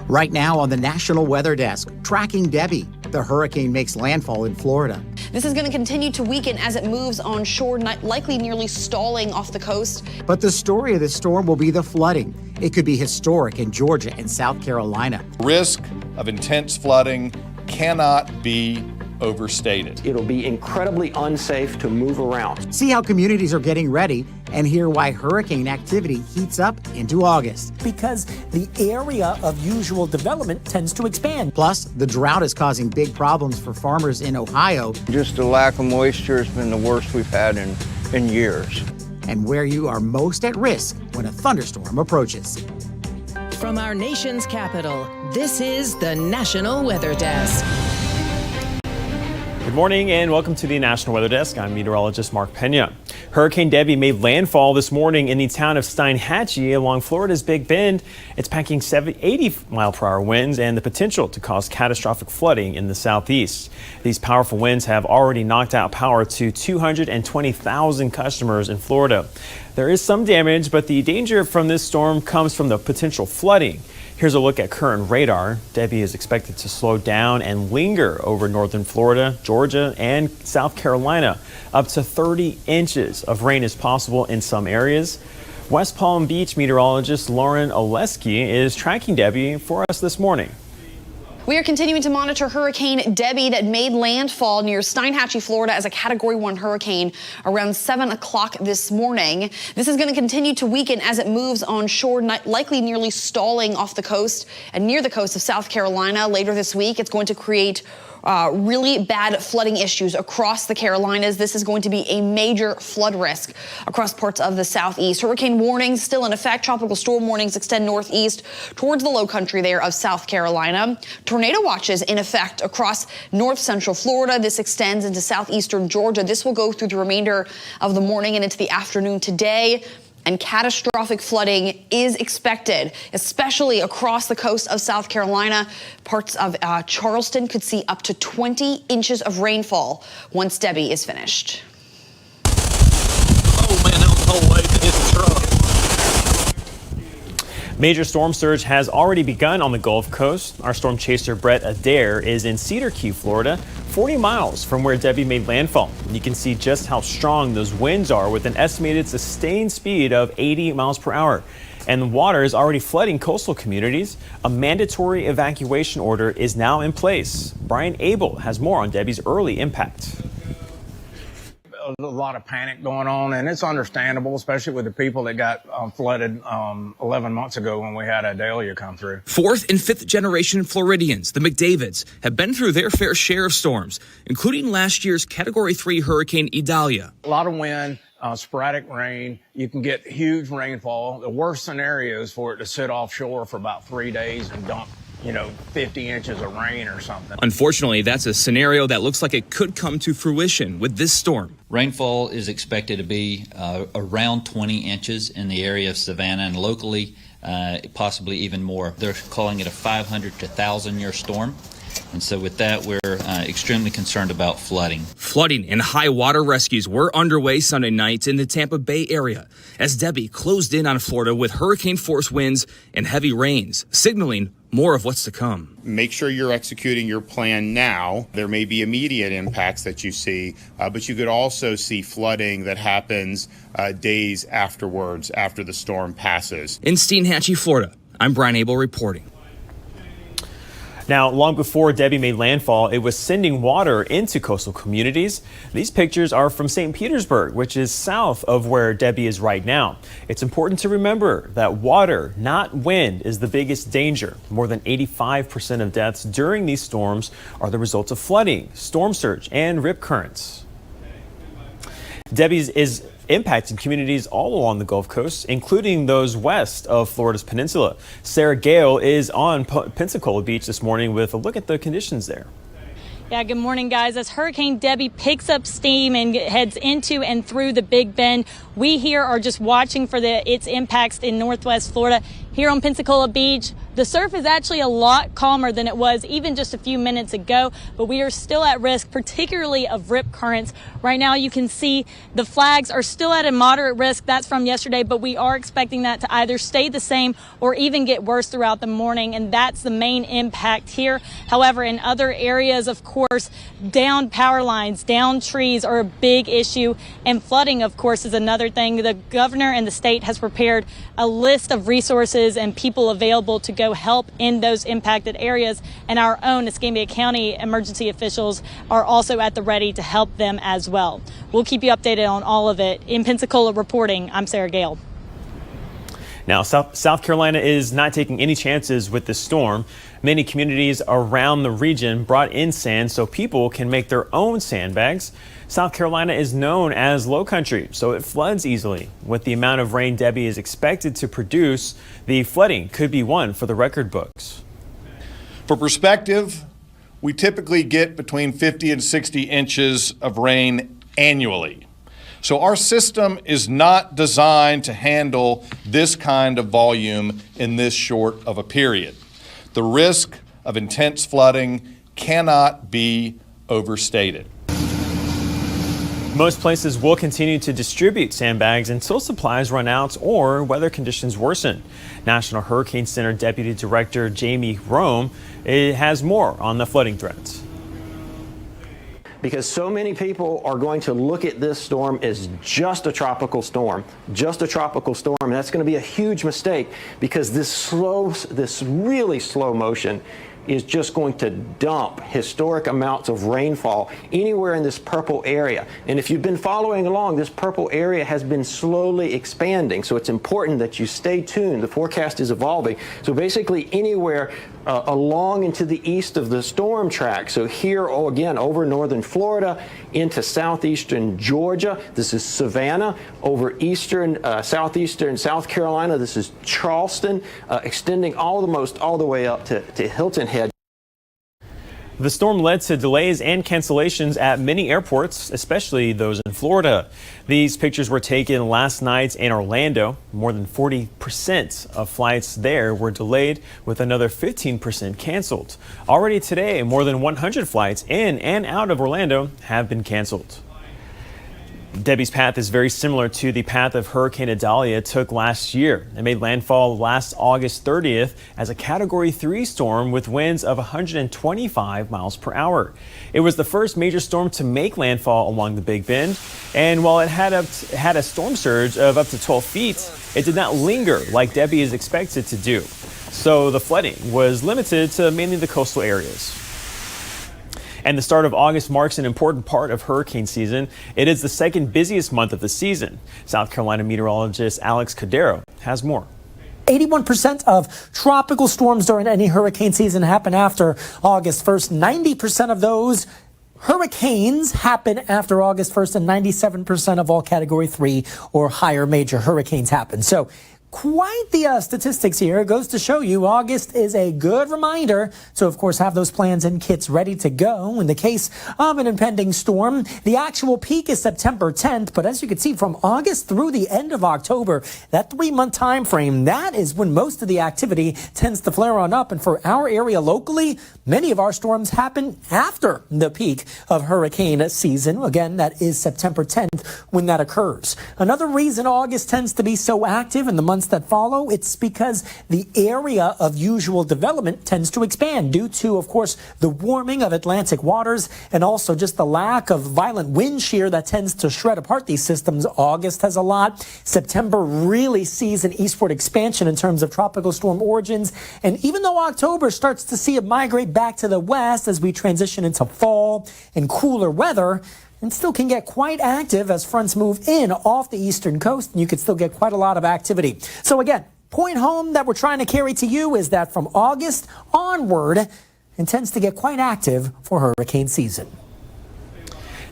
Right now on the National Weather Desk, tracking Debby. The hurricane makes landfall in Florida. This is going to continue to weaken as it moves onshore, likely nearly stalling off the coast. But the story of this storm will be the flooding. It could be historic in Georgia and South Carolina. Risk of intense flooding cannot be overstated. It'll be incredibly unsafe to move around. See how communities are getting ready and hear why hurricane activity heats up into August. Because the area of usual development tends to expand. Plus, the drought is causing big problems for farmers in Ohio. Just the lack of moisture has been the worst we've had in years. And where you are most at risk when a thunderstorm approaches. From our nation's capital, this is the National Weather Desk. Good morning and welcome to the National Weather Desk. I'm meteorologist Mark Pena. Hurricane Debby made landfall this morning in the town of Steinhatchee along Florida's Big Bend. It's packing 80-mile-per-hour winds and the potential to cause catastrophic flooding in the southeast. These powerful winds have already knocked out power to 220,000 customers in Florida. There is some damage, but the danger from this storm comes from the potential flooding. Here's a look at current radar. Debby is expected to slow down and linger over northern Florida, Georgia, and South Carolina. Up to 30 inches of rain is possible in some areas. West Palm Beach meteorologist Lauren Oleski is tracking Debby for us this morning. We are continuing to monitor Hurricane Debby that made landfall near Steinhatchee, Florida as a Category 1 hurricane around 7 o'clock this morning. This is going to continue to weaken as it moves onshore, likely nearly stalling off the coast and near the coast of South Carolina. Later this week, it's going to create really bad flooding issues across the Carolinas. This is going to be a major flood risk across parts of the southeast. Hurricane warnings still in effect. Tropical storm warnings extend northeast towards the low country there of South Carolina. Tornado watches in effect across north central Florida. This extends into southeastern Georgia. This will go through the remainder of the morning and into the afternoon today. And catastrophic flooding is expected, especially across the coast of South Carolina. Parts of Charleston could see up to 20 inches of rainfall once Debby is finished. Oh man, that was the whole way to hit the truck. Major storm surge has already begun on the Gulf Coast. Our storm chaser Brett Adair is in Cedar Key, Florida, 40 miles from where Debby made landfall. You can see just how strong those winds are with an estimated sustained speed of 80 miles per hour. And the water is already flooding coastal communities. A mandatory evacuation order is now in place. Brian Abel has more on Debby's early impact. A lot of panic going on, and it's understandable, especially with the people that got flooded 11 months ago when we had Idalia come through. Fourth and fifth generation Floridians, the McDavids, have been through their fair share of storms, including last year's Category 3 Hurricane Idalia. A lot of wind, sporadic rain. You can get huge rainfall. The worst scenario is for it to sit offshore for about 3 days and dump 50 inches of rain or something. Unfortunately, that's a scenario that looks like it could come to fruition with this storm. Rainfall is expected to be around 20 inches in the area of Savannah and locally, possibly even more. They're calling it a 500 to 1,000 year storm. And so with that, we're extremely concerned about flooding. Flooding and high water rescues were underway Sunday night in the Tampa Bay area as Debby closed in on Florida with hurricane force winds and heavy rains, signaling more of what's to come. Make sure you're executing your plan now. There may be immediate impacts that you see, but you could also see flooding that happens days afterwards, after the storm passes. In Steinhatchee, Florida, I'm Brian Abel reporting. Now, long before Debby made landfall, it was sending water into coastal communities. These pictures are from St. Petersburg, which is south of where Debby is right now. It's important to remember that water, not wind, is the biggest danger. More than 85% of deaths during these storms are the result of flooding, storm surge, and rip currents. Debby is impacting communities all along the Gulf Coast, including those west of Florida's peninsula. Sarah Gale is on Pensacola Beach this morning with a look at the conditions there. Yeah, good morning, guys. As Hurricane Debby picks up steam and heads into and through the Big Bend, we here are just watching for its impacts in northwest Florida. Here on Pensacola Beach, The surf is actually a lot calmer than it was even just a few minutes ago, but we are still at risk, particularly of rip currents. Right now you can see the flags are still at a moderate risk. That's from yesterday, but we are expecting that to either stay the same or even get worse throughout the morning, and that's the main impact here. However, in other areas, of course, downed power lines, downed trees are a big issue, and flooding, of course, is another thing. The governor and the state has prepared a list of resources and people available to go help in those impacted areas, and our own Escambia County emergency officials are also at the ready to help them as well. We'll keep you updated on all of it. In Pensacola reporting, I'm Sarah Gale. Now, South Carolina is not taking any chances with this storm. Many communities around the region brought in sand so people can make their own sandbags. South Carolina is known as low country, so it floods easily. With the amount of rain Debby is expected to produce, the flooding could be one for the record books. For perspective, we typically get between 50 and 60 inches of rain annually. So our system is not designed to handle this kind of volume in this short of a period. The risk of intense flooding cannot be overstated. Most places will continue to distribute sandbags until supplies run out or weather conditions worsen. National Hurricane Center Deputy Director Jamie Rome has more on the flooding threats. Because so many people are going to look at this storm as just a tropical storm, and that's going to be a huge mistake, because this really slow motion is just going to dump historic amounts of rainfall anywhere in this purple area. And if you've been following along, this purple area has been slowly expanding. So it's important that you stay tuned. The forecast is evolving. So basically anywhere along and to the east of the storm track. So here, again, over northern Florida into southeastern Georgia. This is Savannah. Over eastern, southeastern South Carolina. This is Charleston, extending all the way up to Hilton Head. The storm led to delays and cancellations at many airports, especially those in Florida. These pictures were taken last night in Orlando. More than 40% of flights there were delayed, with another 15% canceled. Already today, more than 100 flights in and out of Orlando have been canceled. Debby's path is very similar to the path of Hurricane Idalia took last year. It made landfall last August 30th as a Category 3 storm with winds of 125 miles per hour. It was the first major storm to make landfall along the Big Bend, and while it had a storm surge of up to 12 feet, it did not linger like Debby is expected to do. So the flooding was limited to mainly the coastal areas. And the start of August marks an important part of hurricane season. It is the second busiest month of the season. South Carolina meteorologist Alex Cordero has more. 81% of tropical storms during any hurricane season happen after August 1st. 90% of those hurricanes happen after August 1st, and 97% of all Category 3 or higher major hurricanes happen. So quite the statistics here. It goes to show you August is a good reminder to, of course, have those plans and kits ready to go in the case of an impending storm. The actual peak is September 10th, but as you can see, from August through the end of October, that 3-month time frame, that is when most of the activity tends to flare on up. And for our area locally, many of our storms happen after the peak of hurricane season. Again, that is September 10th when that occurs. Another reason August tends to be so active in the months that follow, it's because the area of usual development tends to expand due to, of course, the warming of Atlantic waters and also just the lack of violent wind shear that tends to shred apart these systems. August has a lot. September really sees an eastward expansion in terms of tropical storm origins. And even though October starts to see it migrate back to the west as we transition into fall and cooler weather, and still can get quite active as fronts move in off the eastern coast, and you could still get quite a lot of activity. So again, point home that we're trying to carry to you is that from August onward, it tends to get quite active for hurricane season.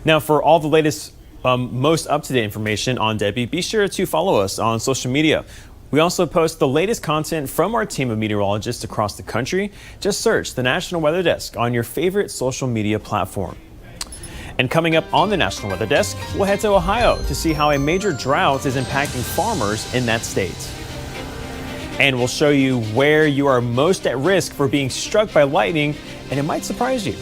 Now, for all the latest, most up-to-date information on Debby, be sure to follow us on social media. We also post the latest content from our team of meteorologists across the country. Just search the National Weather Desk on your favorite social media platform. And coming up on the National Weather Desk, we'll head to Ohio to see how a major drought is impacting farmers in that state. And we'll show you where you are most at risk for being struck by lightning, and it might surprise you.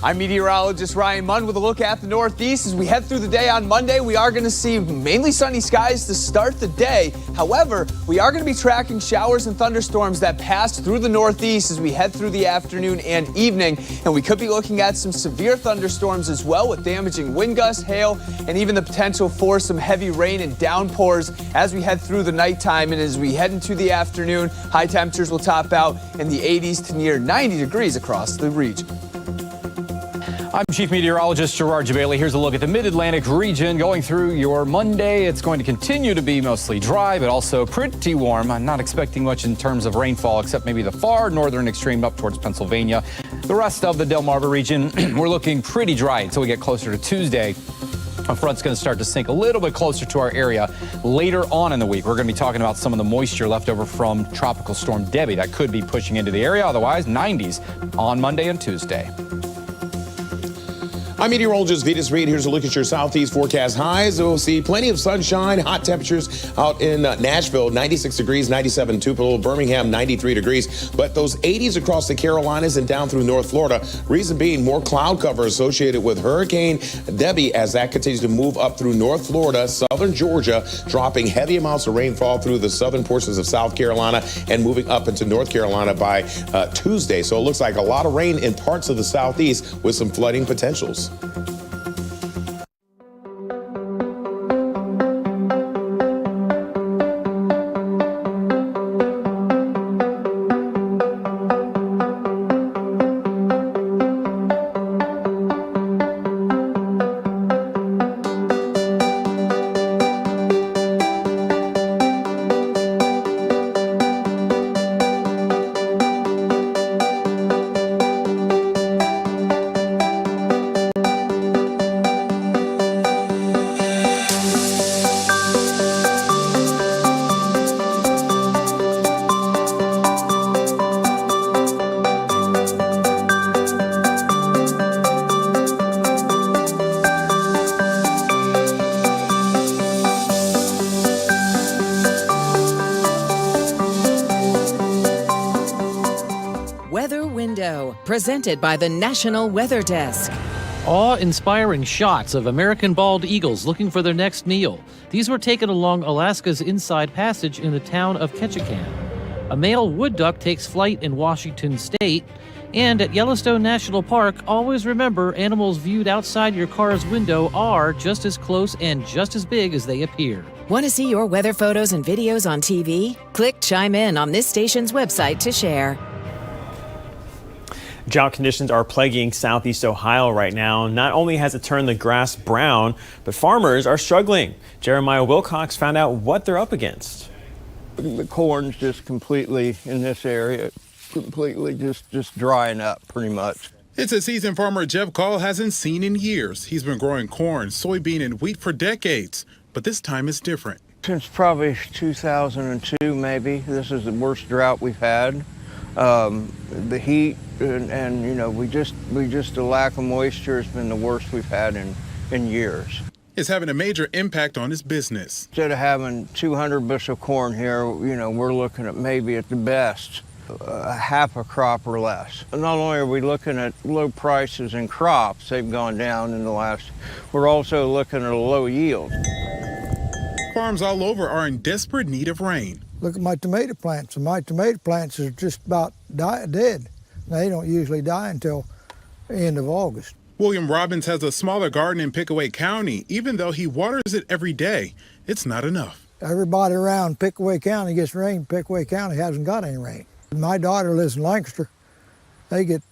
I'm meteorologist Ryan Munn with a look at the Northeast. As we head through the day on Monday, we are going to see mainly sunny skies to start the day. However, we are going to be tracking showers and thunderstorms that pass through the Northeast as we head through the afternoon and evening. And we could be looking at some severe thunderstorms as well, with damaging wind gusts, hail, and even the potential for some heavy rain and downpours as we head through the nighttime. And as we head into the afternoon, high temperatures will top out in the 80s to near 90 degrees across the region. I'm Chief Meteorologist Gerard Jabali. Here's a look at the Mid-Atlantic region going through your Monday. It's going to continue to be mostly dry, but also pretty warm. I'm not expecting much in terms of rainfall, except maybe the far northern extreme up towards Pennsylvania. The rest of the Delmarva region, we're looking pretty dry until we get closer to Tuesday. A front's going to start to sink a little bit closer to our area later on in the week. We're going to be talking about some of the moisture left over from Tropical Storm Debby that could be pushing into the area. Otherwise, 90s on Monday and Tuesday. I'm meteorologist Vitas Reed. Here's a look at your southeast forecast highs. We'll see plenty of sunshine, hot temperatures out in Nashville, 96 degrees, 97 Tupelo, Birmingham, 93 degrees. But those 80s across the Carolinas and down through North Florida. Reason being more cloud cover associated with Hurricane Debby as that continues to move up through North Florida, southern Georgia, dropping heavy amounts of rainfall through the southern portions of South Carolina and moving up into North Carolina by Tuesday. So it looks like a lot of rain in parts of the southeast with some flooding potentials. Presented by the National Weather Desk. Awe-inspiring shots of American bald eagles looking for their next meal. These were taken along Alaska's Inside Passage in the town of Ketchikan. A male wood duck takes flight in Washington state. And at Yellowstone National Park, always remember animals viewed outside your car's window are just as close and just as big as they appear. Want to see your weather photos and videos on TV? Click Chime In on this station's website to share. Drought conditions are plaguing southeast Ohio right now. Not only has it turned the grass brown, but farmers are struggling. Jeremiah Wilcox found out what they're up against. The corn's just completely in this area, completely just drying up pretty much. It's a season farmer Jeff Call hasn't seen in years. He's been growing corn, soybean, and wheat for decades, but this time is different. Since probably 2002, maybe. This is the worst drought we've had. The heat and you know, we just the lack of moisture has been the worst we've had in years. It's having a major impact on his business. Instead of having 200 bushel corn here, you know, we're looking at maybe at the best half a crop or less. Not only are we looking at low prices in crops, they've gone down in the last, we're also looking at a low yield. Farms all over are in desperate need of rain. Look at my tomato plants, and my tomato plants are just about dead. They don't usually die until the end of August. William Robbins has a smaller garden in Pickaway County. Even though he waters it every day, it's not enough. Everybody around Pickaway County gets rain. Pickaway County hasn't got any rain. My daughter lives in Lancaster. They get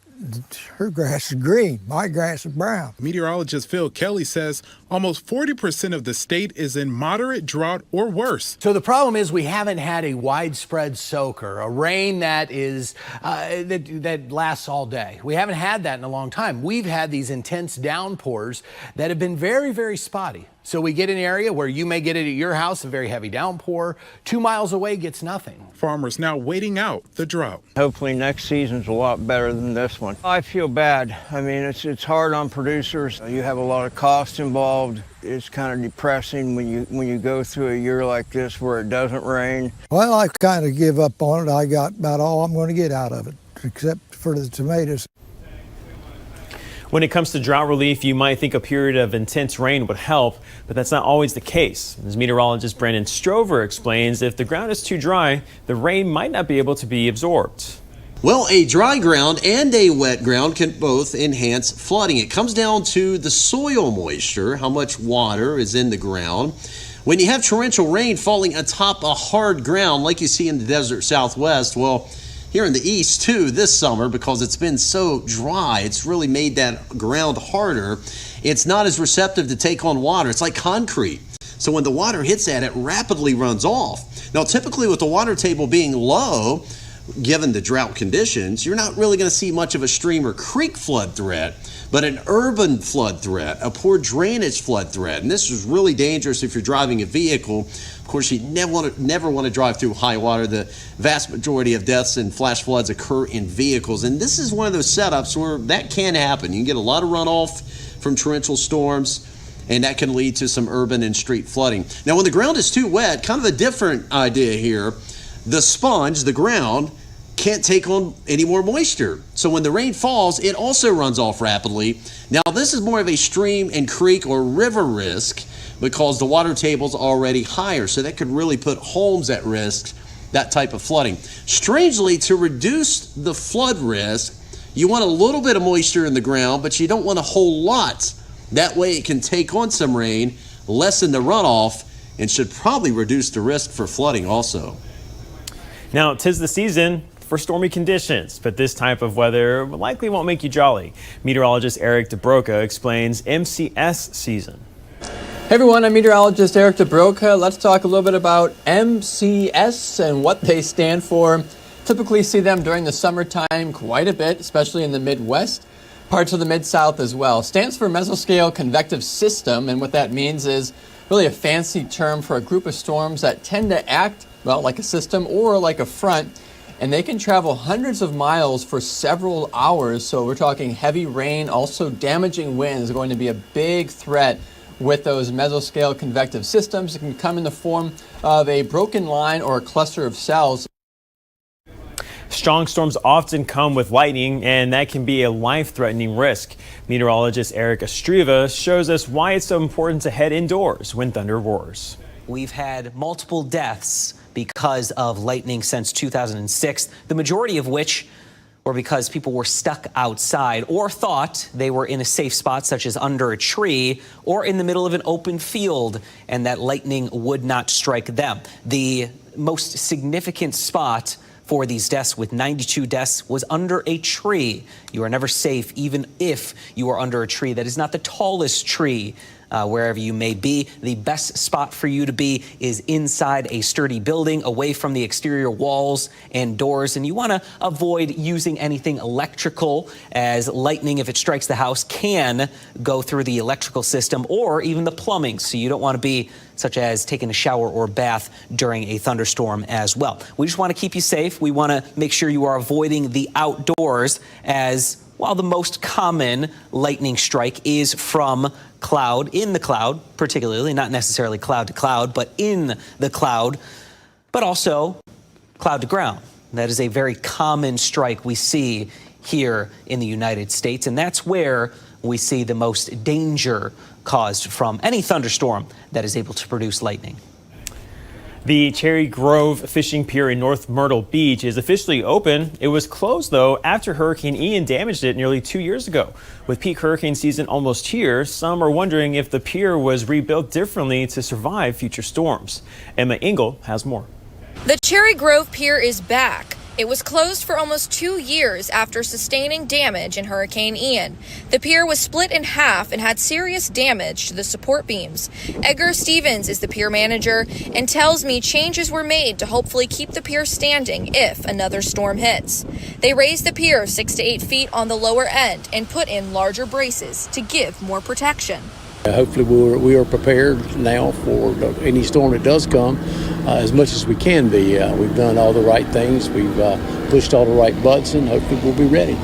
her grass is green. My grass is brown. Meteorologist Phil Kelly says almost 40% of the state is in moderate drought or worse. So the problem is we haven't had a widespread soaker, a rain that is that lasts all day. We haven't had that in a long time. We've had these intense downpours that have been very, very spotty. So we get an area where you may get it at your house, a very heavy downpour. 2 miles away gets nothing. Farmers now waiting out the drought. Hopefully next season's a lot better than this one. I feel bad. I mean, it's hard on producers. You have a lot of costs involved. It's kind of depressing when you go through a year like this where it doesn't rain. Well, I kind of give up on it. I got about all I'm going to get out of it, except for the tomatoes. When it comes to drought relief, you might think a period of intense rain would help, but that's not always the case. As meteorologist Brandon Strover explains, if the ground is too dry, the rain might not be able to be absorbed. Well, a dry ground and a wet ground can both enhance flooding. It comes down to the soil moisture, how much water is in the ground. When you have torrential rain falling atop a hard ground like you see in the desert Southwest, well, here in the east too this summer, because it's been so dry, it's really made that ground harder. It's not as receptive to take on water. It's like concrete. So when the water hits that, it rapidly runs off. Now, typically with the water table being low, given the drought conditions, you're not really going to see much of a stream or creek flood threat, but an urban flood threat, a poor drainage flood threat. And this is really dangerous if you're driving a vehicle. Of course, you never want to drive through high water. The vast majority of deaths and flash floods occur in vehicles. And this is one of those setups where that can happen. You can get a lot of runoff from torrential storms, and that can lead to some urban and street flooding. Now, when the ground is too wet, kind of a different idea here. The sponge, the ground, can't take on any more moisture. So when the rain falls, it also runs off rapidly. Now, this is more of a stream and creek or river risk because the water table's already higher. So that could really put homes at risk, that type of flooding. Strangely, to reduce the flood risk, you want a little bit of moisture in the ground, but you don't want a whole lot. That way it can take on some rain, lessen the runoff, and should probably reduce the risk for flooding also. Now, 'tis the season for stormy conditions, but this type of weather likely won't make you jolly. Meteorologist Eric DeBroca explains MCS season. Hey everyone, I'm meteorologist Eric DeBroca. Let's talk a little bit about MCS and what they stand for. Typically see them during the summertime quite a bit, especially in the Midwest, parts of the Mid-South as well. Stands for Mesoscale Convective System, and what that means is really a fancy term for a group of storms that tend to act, well, like a system or like a front, and they can travel hundreds of miles for several hours. So we're talking heavy rain, also damaging winds are going to be a big threat with those mesoscale convective systems. It can come in the form of a broken line or a cluster of cells. Strong storms often come with lightning, and that can be a life-threatening risk. Meteorologist Eric Estreva shows us why it's so important to head indoors when thunder roars. We've had multiple deaths because of lightning since 2006, the majority of which were because people were stuck outside or thought they were in a safe spot, such as under a tree or in the middle of an open field, and that lightning would not strike them. The most significant spot for these deaths, with 92 deaths, was under a tree. You are never safe, even if you are under a tree that is not the tallest tree. Wherever you may be, the best spot for you to be is inside a sturdy building, away from the exterior walls and doors. And you want to avoid using anything electrical, as lightning, if it strikes the house, can go through the electrical system or even the plumbing. So you don't want to be such as taking a shower or bath during a thunderstorm as well. We just want to keep you safe. We want to make sure you are avoiding the outdoors, as while the most common lightning strike is from cloud, in the cloud, particularly, not necessarily cloud to cloud, but in the cloud, but also cloud to ground. That is a very common strike we see here in the United States, and that's where we see the most danger caused from any thunderstorm that is able to produce lightning. The Cherry Grove Fishing Pier in North Myrtle Beach is officially open. It was closed, though, after Hurricane Ian damaged it nearly 2 years ago. With peak hurricane season almost here, some are wondering if the pier was rebuilt differently to survive future storms. Emma Engel has more. The Cherry Grove Pier is back. It was closed for almost 2 years after sustaining damage in Hurricane Ian. The pier was split in half and had serious damage to the support beams. Edgar Stevens is the pier manager and tells me changes were made to hopefully keep the pier standing if another storm hits. They raised the pier 6 to 8 feet on the lower end and put in larger braces to give more protection. Hopefully we are prepared now for any storm that does come as much as we can be. We've done all the right things. We've pushed all the right buttons, and hopefully we'll be ready.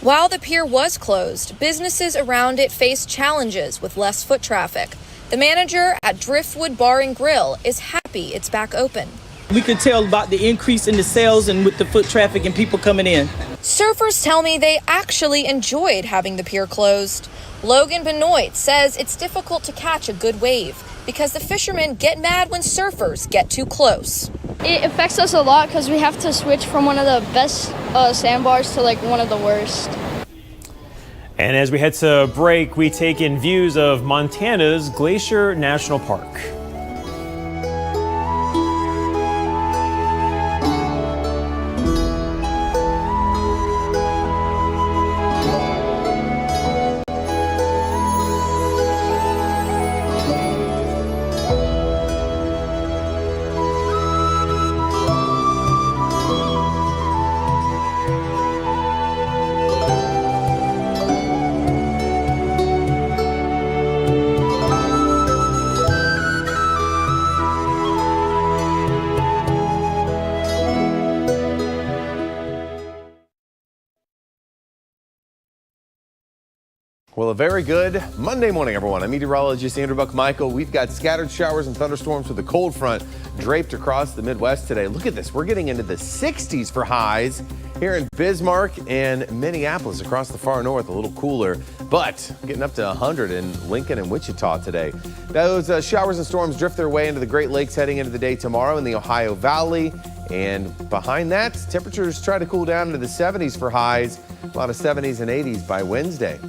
While the pier was closed, businesses around it faced challenges with less foot traffic. The manager at Driftwood Bar and Grill is happy it's back open. We could tell about the increase in the sales and with the foot traffic and people coming in. Surfers tell me they actually enjoyed having the pier closed. Logan Benoit says it's difficult to catch a good wave because the fishermen get mad when surfers get too close. It affects us a lot because we have to switch from one of the best sandbars to like one of the worst. And as we head to break, we take in views of Montana's Glacier National Park. Well, a very good Monday morning, everyone. I'm meteorologist Andrew Buck-Michael. We've got scattered showers and thunderstorms with a cold front draped across the Midwest today. Look at this. We're getting into the 60s for highs here in Bismarck and Minneapolis across the far north, a little cooler, but getting up to 100 in Lincoln and Wichita today. Those showers and storms drift their way into the Great Lakes heading into the day tomorrow in the Ohio Valley. And behind that, temperatures try to cool down into the 70s for highs, a lot of 70s and 80s by Wednesday.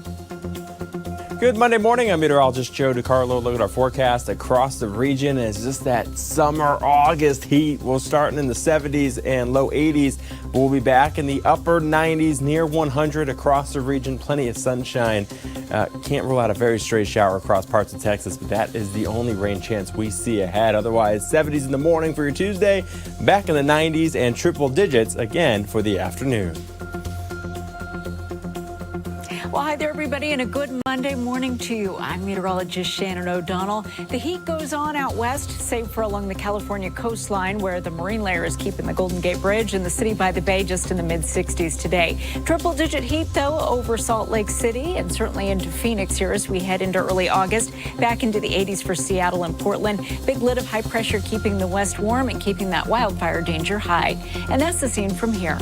Good Monday morning. I'm meteorologist Joe DiCarlo. Look at our forecast across the region. It's just that summer August heat. We'll start in the 70s and low 80s. We'll be back in the upper 90s, near 100 across the region. Plenty of sunshine. Can't rule out a very stray shower across parts of Texas, but that is the only rain chance we see ahead. Otherwise, 70s in the morning for your Tuesday, back in the 90s and triple digits again for the afternoon. Well, hi there, everybody, and a good Monday morning to you. I'm meteorologist Shannon O'Donnell. The heat goes on out west, save for along the California coastline, where the marine layer is keeping the Golden Gate Bridge and the city by the bay just in the mid-60s today. Triple-digit heat, though, over Salt Lake City and certainly into Phoenix here as we head into early August. Back into the 80s for Seattle and Portland. Big lid of high pressure keeping the west warm and keeping that wildfire danger high. And that's the scene from here.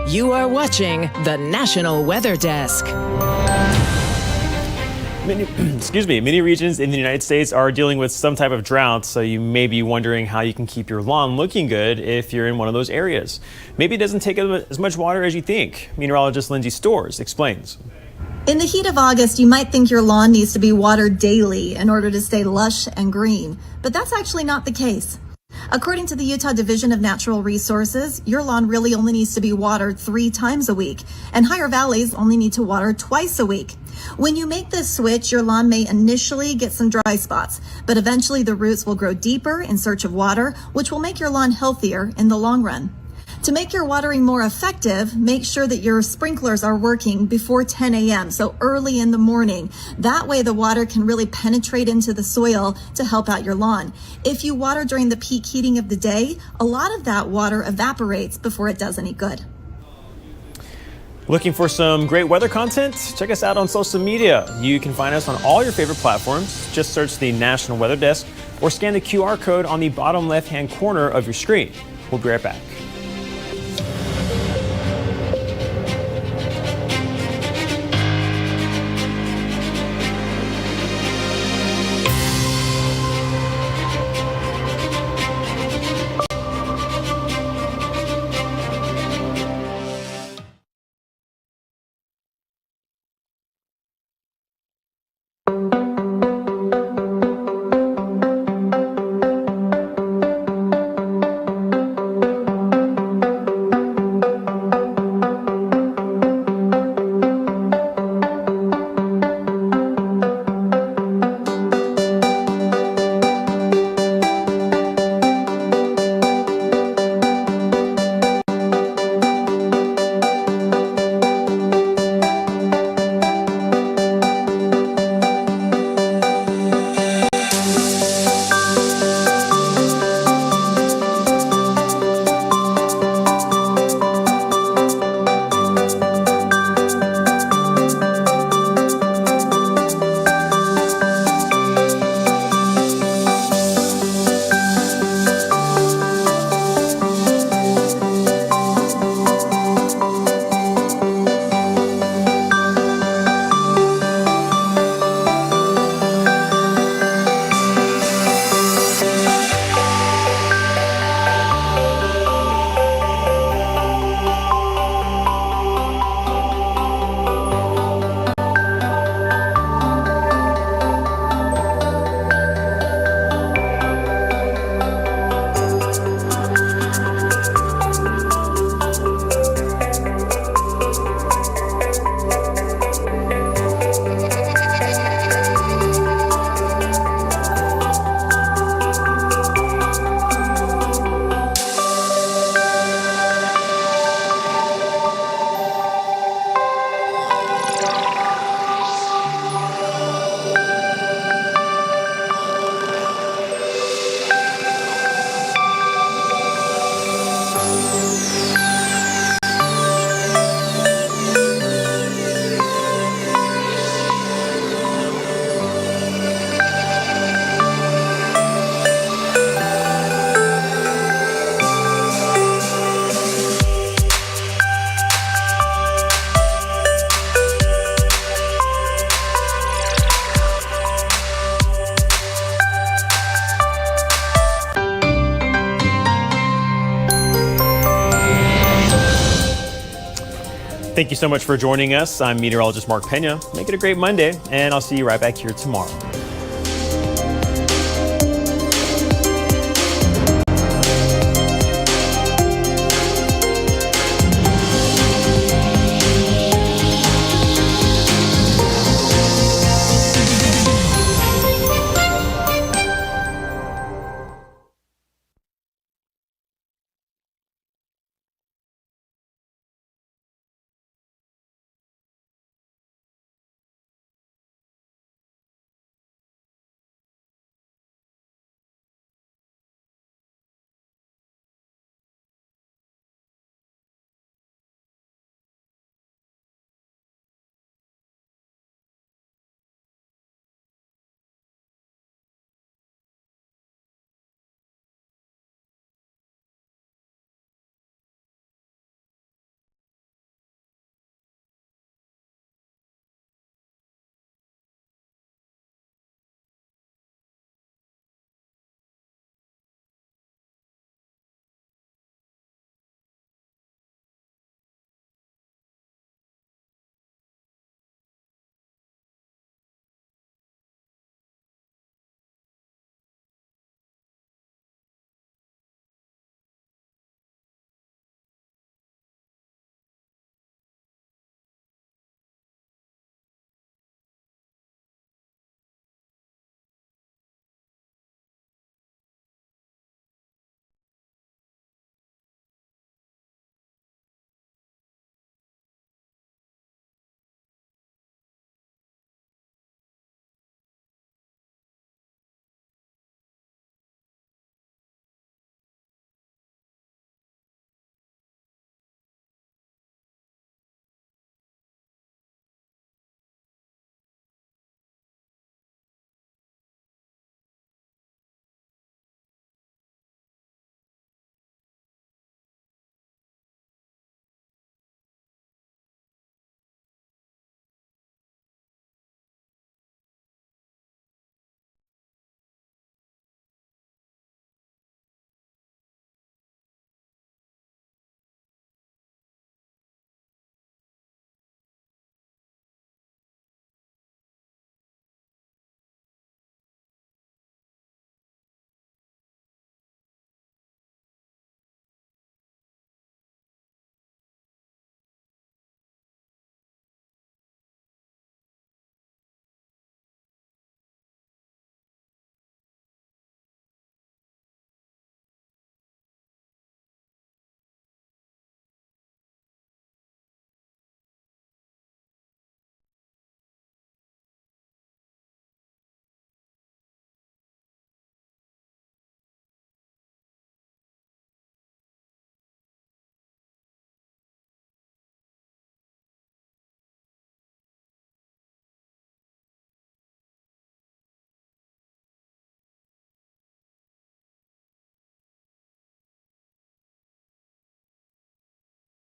You are watching the National Weather Desk. Many regions in the United States are dealing with some type of drought, so you may be wondering how you can keep your lawn looking good if you're in one of those areas. Maybe it doesn't take as much water as you think. Meteorologist Lindsay Storrs explains. In the heat of August, you might think your lawn needs to be watered daily in order to stay lush and green, but that's actually not the case. According to the Utah Division of Natural Resources, your lawn really only needs to be watered 3 times a week, and higher valleys only need to water twice a week. When you make this switch, your lawn may initially get some dry spots, but eventually the roots will grow deeper in search of water, which will make your lawn healthier in the long run. To make your watering more effective, make sure that your sprinklers are working before 10 a.m., so early in the morning. That way the water can really penetrate into the soil to help out your lawn. If you water during the peak heating of the day, a lot of that water evaporates before it does any good. Looking for some great weather content? Check us out on social media. You can find us on all your favorite platforms. Just search the National Weather Desk or scan the QR code on the bottom left-hand corner of your screen. We'll be right back. Thank you so much for joining us. I'm meteorologist Mark Pena. Make it a great Monday, and I'll see you right back here tomorrow.